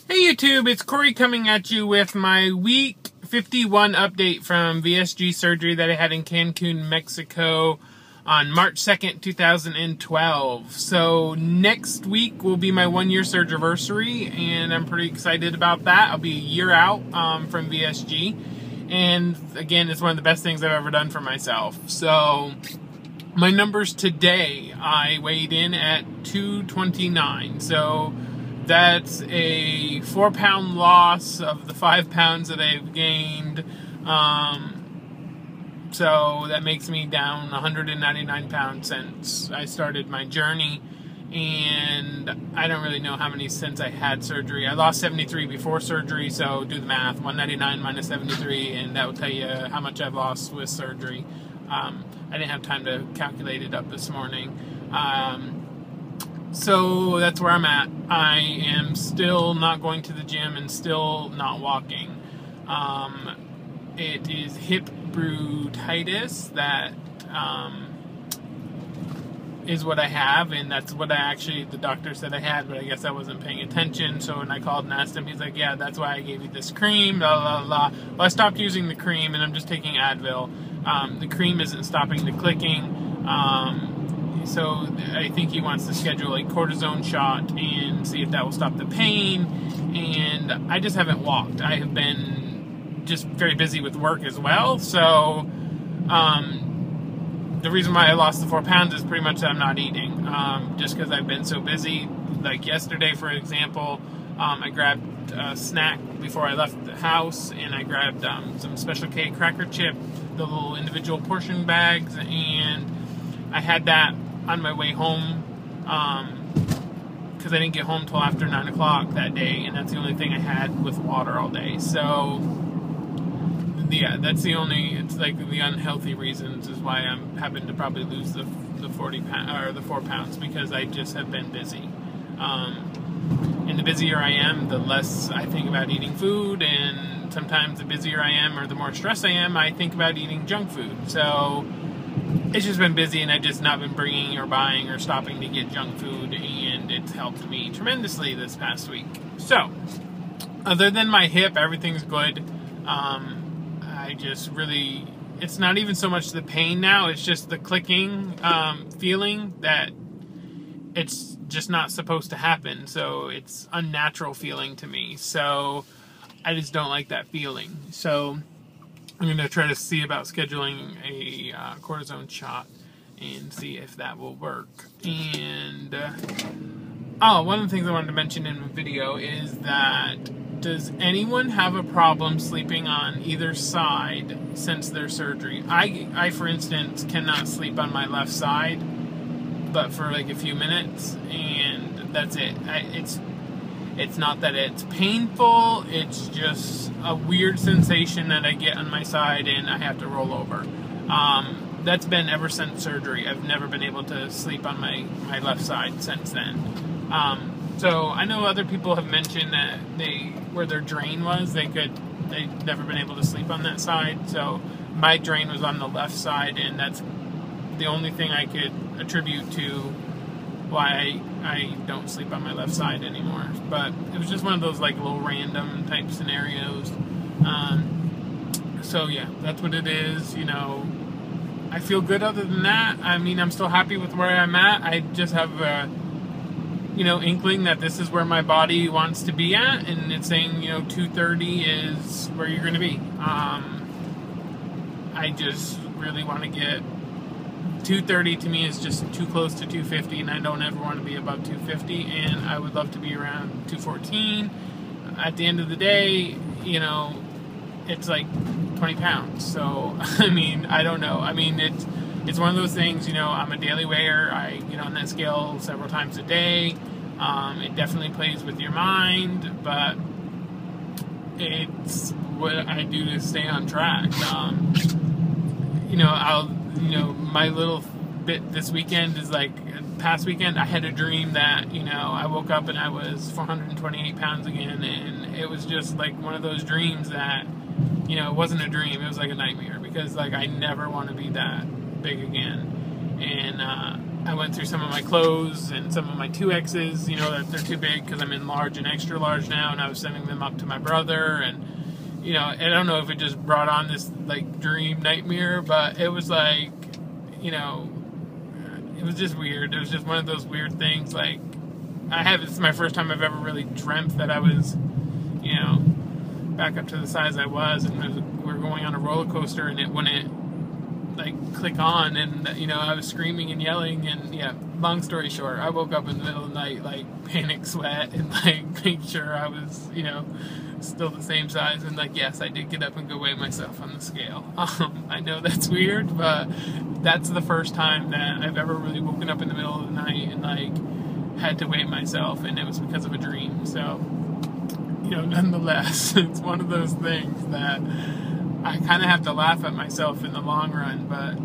Hey YouTube, it's Corey coming at you with my week 51 update from VSG surgery that I had in Cancun, Mexico on March 2nd, 2012. So next week will be my 1 year surgery, and I'm pretty excited about that. I'll be a year out from VSG, and again, it's one of the best things I've ever done for myself. So my numbers today, I weighed in at 229, so that's a 4-pound loss of the 5 pounds that I've gained. So that makes me down 199 pounds since I started my journey. And I don't really know how many since I had surgery. I lost 73 before surgery, so do the math. 199 minus 73, and that will tell you how much I've lost with surgery. I didn't have time to calculate it up this morning. So that's where I'm at. I am still not going to the gym and still not walking. It is hip brucitis that is what I have, and that's what the doctor said I had, but I guess I wasn't paying attention. So when I called and asked him, he's like, yeah, that's why I gave you this cream, blah, blah, blah. Well, I stopped using the cream, and I'm just taking Advil. The cream isn't stopping the clicking. So I think he wants to schedule a cortisone shot and see if that will stop the pain. And I just haven't walked. I have been just very busy with work as well. So the reason why I lost the 4 pounds is pretty much that I'm not eating. Just because I've been so busy. Like yesterday, for example, I grabbed a snack before I left the house, and I grabbed some Special K cracker chip, the little individual portion bags, and I had that on my way home, because I didn't get home till after 9 o'clock that day, and that's the only thing I had with water all day. So yeah, that's the only, it's like the unhealthy reasons is why I'm having to probably lose the 40 pounds or the 4 pounds, because I just have been busy. And the busier I am, the less I think about eating food, and sometimes the busier I am or the more stressed I am, I think about eating junk food. So it's just been busy, and I've just not been bringing or buying or stopping to get junk food, and it's helped me tremendously this past week. So, other than my hip, everything's good. I just really, it's not even so much the pain now, it's just the clicking feeling that it's just not supposed to happen. So it's unnatural feeling to me. So I just don't like that feeling. So I'm going to try to see about scheduling a cortisone shot and see if that will work. And, one of the things I wanted to mention in the video is that, does anyone have a problem sleeping on either side since their surgery? I, for instance, cannot sleep on my left side, but for like a few minutes, and that's it. It's not that it's painful, it's just a weird sensation that I get on my side and I have to roll over. That's been ever since surgery. I've never been able to sleep on my left side since then. So I know other people have mentioned that where their drain was, they've never been able to sleep on that side. So my drain was on the left side, and that's the only thing I could attribute to why I don't sleep on my left side anymore. But it was just one of those like little random type scenarios. So yeah, that's what it is. You know, I feel good other than that. I mean, I'm still happy with where I'm at. I just have a, inkling that this is where my body wants to be at, and it's saying, 230 is where you're going to be. I just really want to get 230. To me is just too close to 250, and I don't ever want to be above 250, and I would love to be around 214. At the end of the day, it's like 20 pounds. So, I mean, I don't know. I mean, it's one of those things, I'm a daily weigher. I get on that scale several times a day. It definitely plays with your mind, but it's what I do to stay on track. My little bit this weekend is like, past weekend I had a dream that, I woke up and I was 428 pounds again, and it was just like one of those dreams that, it wasn't a dream, it was like a nightmare, because like I never want to be that big again. And I went through some of my clothes and some of my 2Xs, you know, that they're too big because I'm in large and extra large now, and I was sending them up to my brother, and, you know, I don't know if it just brought on this, like, dream nightmare, but it was like, you know, it was just weird. It was just one of those weird things, like, it's my first time I've ever really dreamt that I was, you know, back up to the size I was, and we were going on a roller coaster, and it wouldn't, like, click on, and, you know, I was screaming and yelling, and, yeah, long story short, I woke up in the middle of the night, like, panic sweat, and, like, make sure I was, you know, still the same size, and, like, yes, I did get up and go weigh myself on the scale. I know that's weird, but that's the first time that I've ever really woken up in the middle of the night and, like, had to weigh myself, and it was because of a dream. So, you know, nonetheless, it's one of those things that I kind of have to laugh at myself in the long run, but,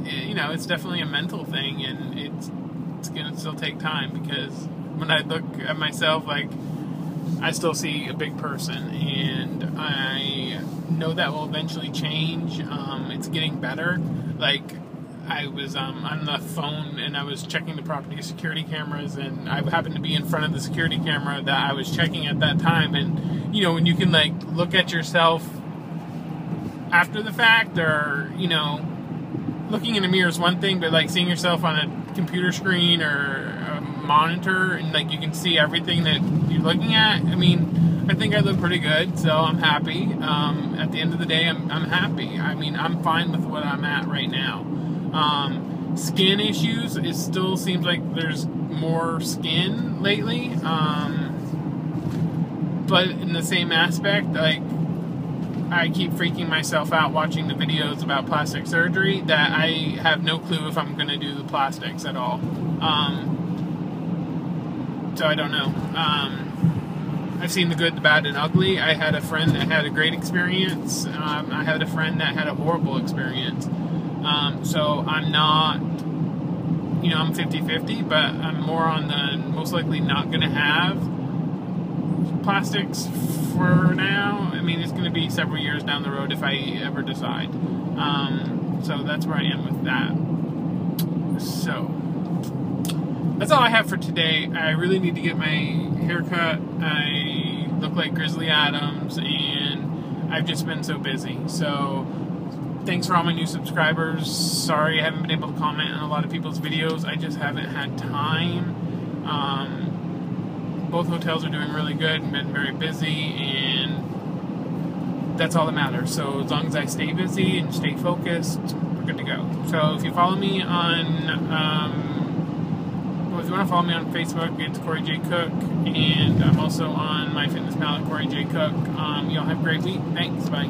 you know, it's definitely a mental thing, and it's going to still take time, because when I look at myself, like, I still see a big person, and I know that will eventually change. It's getting better. Like, I was on the phone, and I was checking the property security cameras, and I happened to be in front of the security camera that I was checking at that time, and, you know, when you can, like, look at yourself after the fact, or, you know, looking in a mirror is one thing, but, like, seeing yourself on a computer screen or a monitor, and, like, you can see everything that you're looking at, I mean, I think I look pretty good, so I'm happy. At the end of the day, I'm happy. I mean, I'm fine with what I'm at right now. Skin issues, it still seems like there's more skin lately, but in the same aspect, like, I keep freaking myself out watching the videos about plastic surgery that I have no clue if I'm going to do the plastics at all. So I don't know. I've seen the good, the bad, and ugly. I had a friend that had a great experience. I had a friend that had a horrible experience. So I'm not, you know, I'm 50-50, but I'm more on the most likely not going to have plastics for now. I mean, it's going to be several years down the road if I ever decide. So that's where I am with that. So that's all I have for today. I really need to get my hair cut. I look like Grizzly Adams, and I've just been so busy. So thanks for all my new subscribers. Sorry I haven't been able to comment on a lot of people's videos. I just haven't had time. Both hotels are doing really good and been very busy, and that's all that matters. So as long as I stay busy and stay focused, we're good to go. So if you follow me on, if you want to follow me on Facebook, it's Corey J. Cook, and I'm also on MyFitnessPal at Corey J. Cook. Y'all have a great week. Thanks. Bye.